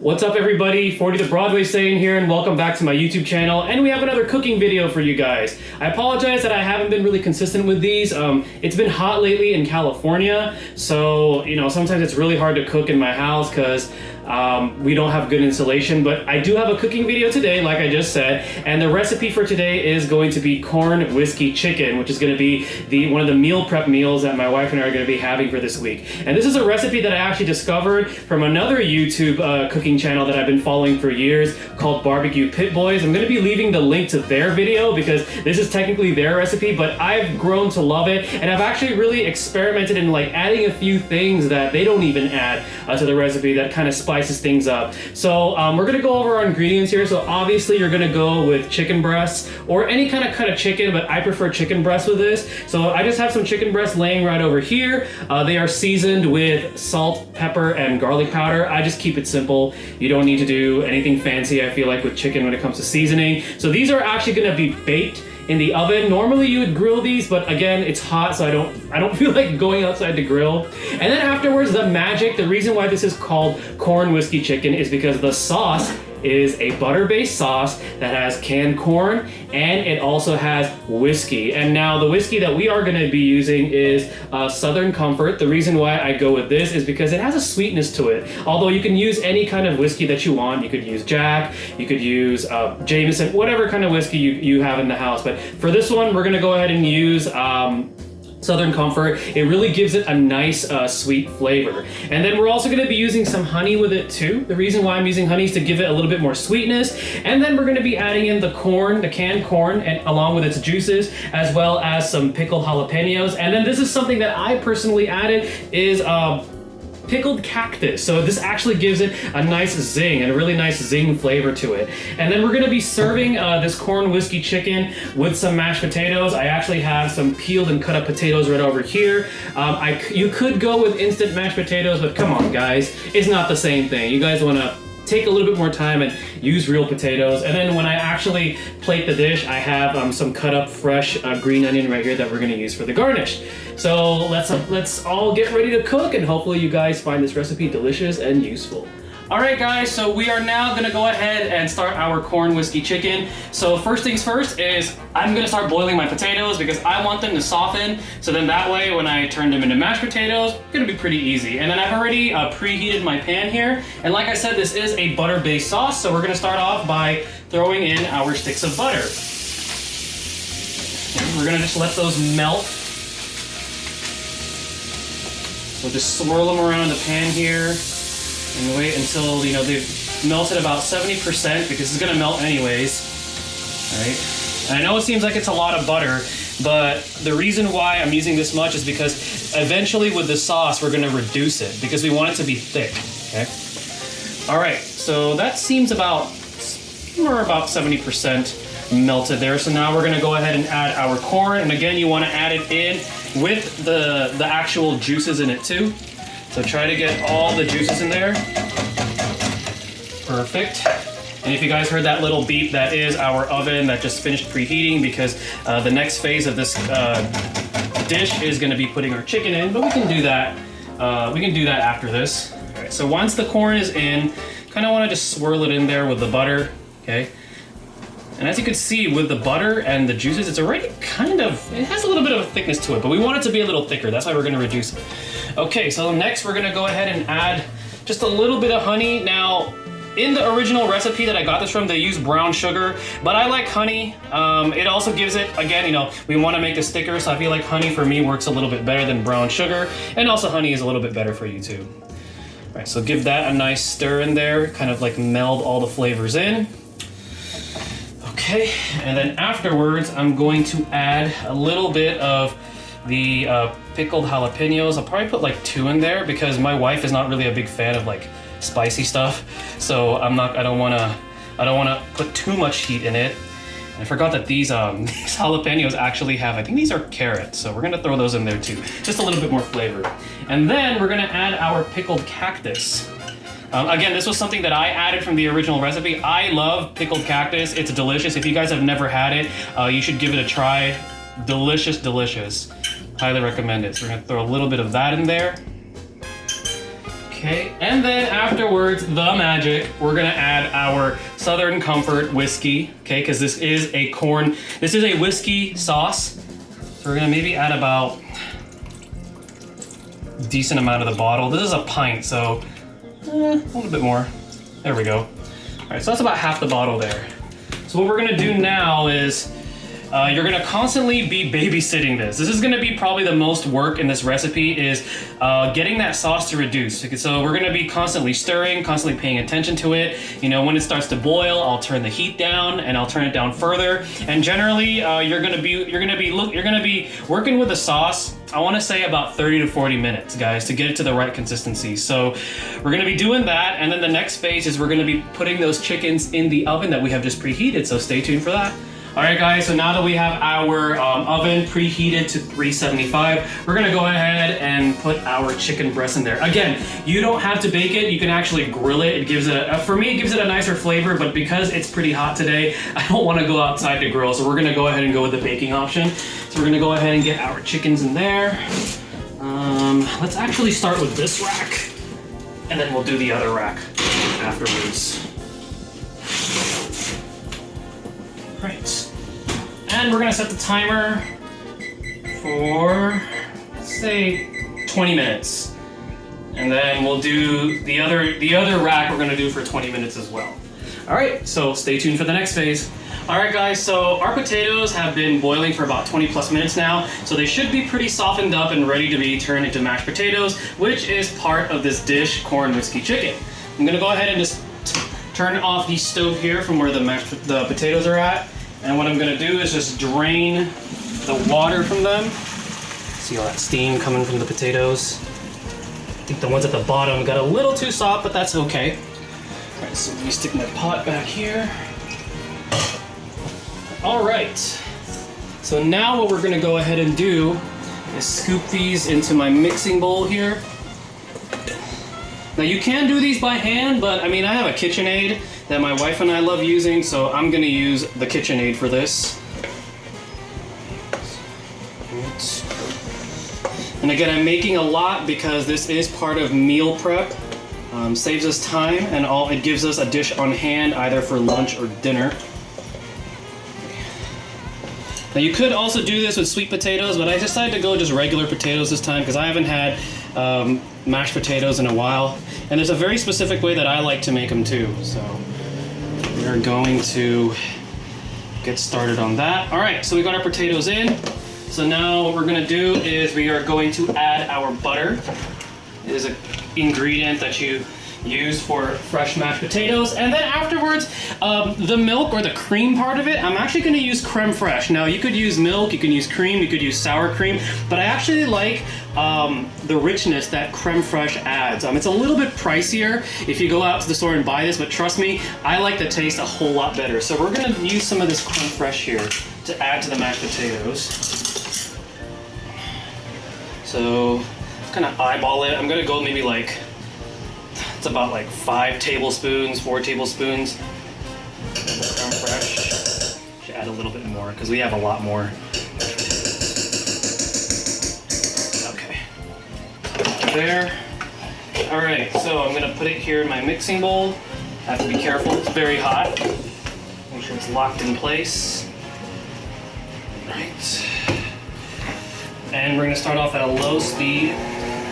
What's up everybody, 40 the Broadway Saiyan here and welcome back to my YouTube channel, and we have another cooking video for you guys. I apologize that I haven't been really consistent with these. It's been hot lately in California, so sometimes it's really hard to cook in my house because we don't have good insulation, but I do have a cooking video today, like I just said, and the recipe for today is going to be corn whiskey chicken, which is going to be one of the meal prep meals that my wife and I are going to be having for this week. And this is a recipe that I actually discovered from another YouTube cooking channel that I've been following for years called Barbecue Pit Boys. I'm going to be leaving the link to their video because this is technically their recipe, but I've grown to love it, and I've actually really experimented in adding a few things that they don't even add to the recipe that kind of spices things up. So we're gonna go over our ingredients here. So obviously you're gonna go with chicken breasts or any kind of cut of chicken, but I prefer chicken breasts with this. So I just have some chicken breasts laying right over here. They are seasoned with salt, pepper, and garlic powder. I just keep it simple. You don't need to do anything fancy, I feel like, with chicken when it comes to seasoning. So these are actually gonna be baked in the oven. Normally you would grill these, but again, it's hot, so I don't feel like going outside to grill. And then afterwards, the reason why this is called corn whiskey chicken is because the sauce is a butter-based sauce that has canned corn, and it also has whiskey. And now the whiskey that we are gonna be using is Southern Comfort. The reason why I go with this is because it has a sweetness to it. Although you can use any kind of whiskey that you want. You could use Jack, you could use Jameson, whatever kind of whiskey you have in the house. But for this one, we're gonna go ahead and use Southern Comfort. It really gives it a nice sweet flavor. And then we're also gonna be using some honey with it too. The reason why I'm using honey is to give it a little bit more sweetness. And then we're gonna be adding in the corn, the canned corn, and along with its juices, as well as some pickled jalapenos. And then this is something that I personally added is Pickled Cactus. So this actually gives it a nice zing and a really nice zing flavor to it. And then we're gonna be serving this corn whiskey chicken with some mashed potatoes. I actually have some peeled and cut up potatoes right over here. You could go with instant mashed potatoes, but come on guys, it's not the same thing. You guys wanna take a little bit more time and use real potatoes. And then when I actually plate the dish, I have some cut up fresh green onion right here that we're gonna use for the garnish. So let's all get ready to cook, and hopefully you guys find this recipe delicious and useful. All right guys, so we are now gonna go ahead and start our corn whiskey chicken. So first things first is I'm gonna start boiling my potatoes because I want them to soften. So then that way when I turn them into mashed potatoes, it's gonna be pretty easy. And then I've already preheated my pan here. And like I said, this is a butter-based sauce. So we're gonna start off by throwing in our sticks of butter. And we're gonna just let those melt. So just swirl them around the pan here. And wait until they've melted about 70% because it's gonna melt anyways. All right. And I know it seems like it's a lot of butter, but the reason why I'm using this much is because eventually with the sauce we're gonna reduce it because we want it to be thick. Okay. All right. So that seems about 70% melted there. So now we're gonna go ahead and add our corn, and again you want to add it in with the actual juices in it too. So try to get all the juices in there. Perfect. And if you guys heard that little beep, that is our oven that just finished preheating because the next phase of this dish is gonna be putting our chicken in, but we can do that. We can do that after this. All right, so once the corn is in, kind of wanna just swirl it in there with the butter, okay? And as you can see with the butter and the juices, it's already it has a little bit of a thickness to it, but we want it to be a little thicker. That's why we're gonna reduce it. Okay, so next we're gonna go ahead and add just a little bit of honey. Now, in the original recipe that I got this from, they use brown sugar, but I like honey. It also gives it, again, we wanna make this thicker, so I feel like honey for me works a little bit better than brown sugar, and also honey is a little bit better for you too. All right, so give that a nice stir in there, kind of meld all the flavors in. Okay, and then afterwards, I'm going to add a little bit of the pickled jalapenos. I'll probably put 2 in there because my wife is not really a big fan of spicy stuff. So I don't wanna put too much heat in it. And I forgot that these jalapenos actually have, I think these are carrots. So we're gonna throw those in there too. Just a little bit more flavor. And then we're gonna add our pickled cactus. Again, this was something that I added from the original recipe. I love pickled cactus. It's delicious. If you guys have never had it, you should give it a try. Delicious, delicious. Highly recommend it. So we're gonna throw a little bit of that in there. Okay, and then afterwards, the magic, we're gonna add our Southern Comfort whiskey, okay, because this is a whiskey sauce. So we're gonna maybe add about a decent amount of the bottle. This is a pint, so a little bit more. There we go. All right, so that's about half the bottle there. So what we're gonna do now is you're gonna constantly be babysitting this. This is gonna be probably the most work in this recipe is getting that sauce to reduce. So we're gonna be constantly stirring, constantly paying attention to it. You know, when it starts to boil, I'll turn the heat down and I'll turn it down further. And generally, you're gonna be working with the sauce. I want to say about 30 to 40 minutes, guys, to get it to the right consistency. So we're going to be doing that, and then the next phase is we're going to be putting those chickens in the oven that we have just preheated, so stay tuned for that. All right, guys, so now that we have our oven preheated to 375, we're gonna go ahead and put our chicken breast in there. Again, you don't have to bake it, you can actually grill it. It gives it, for me, it gives it a nicer flavor, but because it's pretty hot today, I don't wanna go outside to grill, so we're gonna go ahead and go with the baking option. So we're gonna go ahead and get our chickens in there. Let's actually start with this rack, and then we'll do the other rack afterwards. Right. And we're gonna set the timer for, let's say, 20 minutes. And then we'll do the other rack we're gonna do for 20 minutes as well. All right, so stay tuned for the next phase. All right, guys, so our potatoes have been boiling for about 20 plus minutes now, so they should be pretty softened up and ready to be turned into mashed potatoes, which is part of this dish, corn whiskey chicken. I'm gonna go ahead and just turn off the stove here from where the potatoes are at. And what I'm gonna do is just drain the water from them. See all that steam coming from the potatoes? I think the ones at the bottom got a little too soft, but that's okay. All right, so let me stick my pot back here. All right, so now what we're gonna go ahead and do is scoop these into my mixing bowl here. Now you can do these by hand, but I mean, I have a KitchenAid that my wife and I love using, so I'm gonna use the KitchenAid for this. And again, I'm making a lot because this is part of meal prep. Saves us time, and it gives us a dish on hand either for lunch or dinner. Now you could also do this with sweet potatoes, but I decided to go just regular potatoes this time because I haven't had mashed potatoes in a while. And there's a very specific way that I like to make them too. So we're going to get started on that. All right, so we got our potatoes in. So now what we're gonna do is we are going to add our butter. It is an ingredient that you use for fresh mashed potatoes. And then afterwards, the milk or the cream part of it, I'm actually gonna use creme fraiche. Now you could use milk, you can use cream, you could use sour cream, but I actually like the richness that creme fraiche adds. It's a little bit pricier if you go out to the store and buy this, but trust me, I like the taste a whole lot better. So we're gonna use some of this creme fraiche here to add to the mashed potatoes. So kind of eyeball it. I'm gonna go maybe like, it's about like 5 tablespoons, 4 tablespoons. Creme fraiche. Should add a little bit more because we have a lot more. Okay. There. All right, so I'm gonna put it here in my mixing bowl. I have to be careful, it's very hot. Make sure it's locked in place. All right. And we're gonna start off at a low speed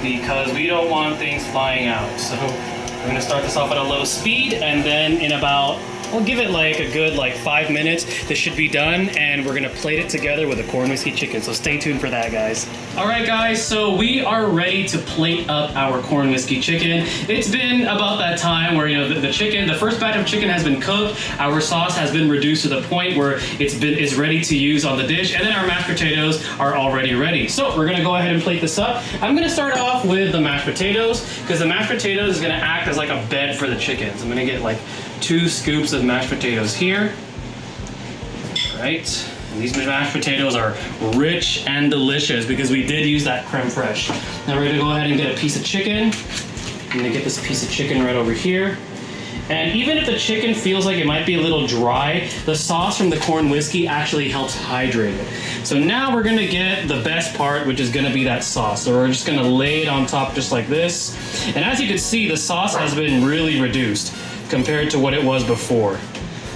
because we don't want things flying out. So we're gonna start this off at a low speed, and then in about, we'll give it like a good 5 minutes. This should be done, and we're gonna plate it together with a corn whiskey chicken. So stay tuned for that, guys. All right, guys, so we are ready to plate up our corn whiskey chicken. It's been about that time where, you know, the first batch of chicken has been cooked. Our sauce has been reduced to the point where it's ready to use on the dish, and then our mashed potatoes are already ready. So we're gonna go ahead and plate this up. I'm gonna start off with the mashed potatoes because the mashed potatoes is gonna act as like a bed for the chickens. I'm gonna get like 2 scoops of mashed potatoes here. All right. And these mashed potatoes are rich and delicious because we did use that creme fraiche. Now we're gonna go ahead and get a piece of chicken. I'm gonna get this piece of chicken right over here. And even if the chicken feels like it might be a little dry, the sauce from the corn whiskey actually helps hydrate it. So now we're gonna get the best part, which is gonna be that sauce. So we're just gonna lay it on top just like this. And as you can see, the sauce has been really reduced compared to what it was before.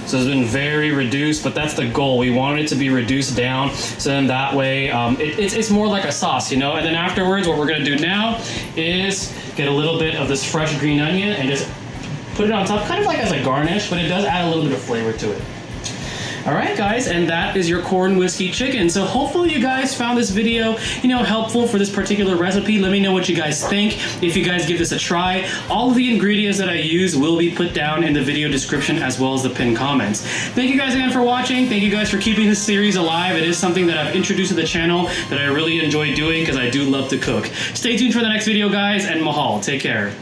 So it's been very reduced, but that's the goal. We wanted it to be reduced down, so then that way it's more like a sauce, you know? And then afterwards, what we're gonna do now is get a little bit of this fresh green onion and just put it on top, kind of like as a garnish, but it does add a little bit of flavor to it. All right, guys, and that is your corn whiskey chicken. So hopefully you guys found this video, helpful for this particular recipe. Let me know what you guys think if you guys give this a try. All of the ingredients that I use will be put down in the video description as well as the pinned comments. Thank you guys again for watching. Thank you guys for keeping this series alive. It is something that I've introduced to the channel that I really enjoy doing because I do love to cook. Stay tuned for the next video, guys, and mahal. Take care.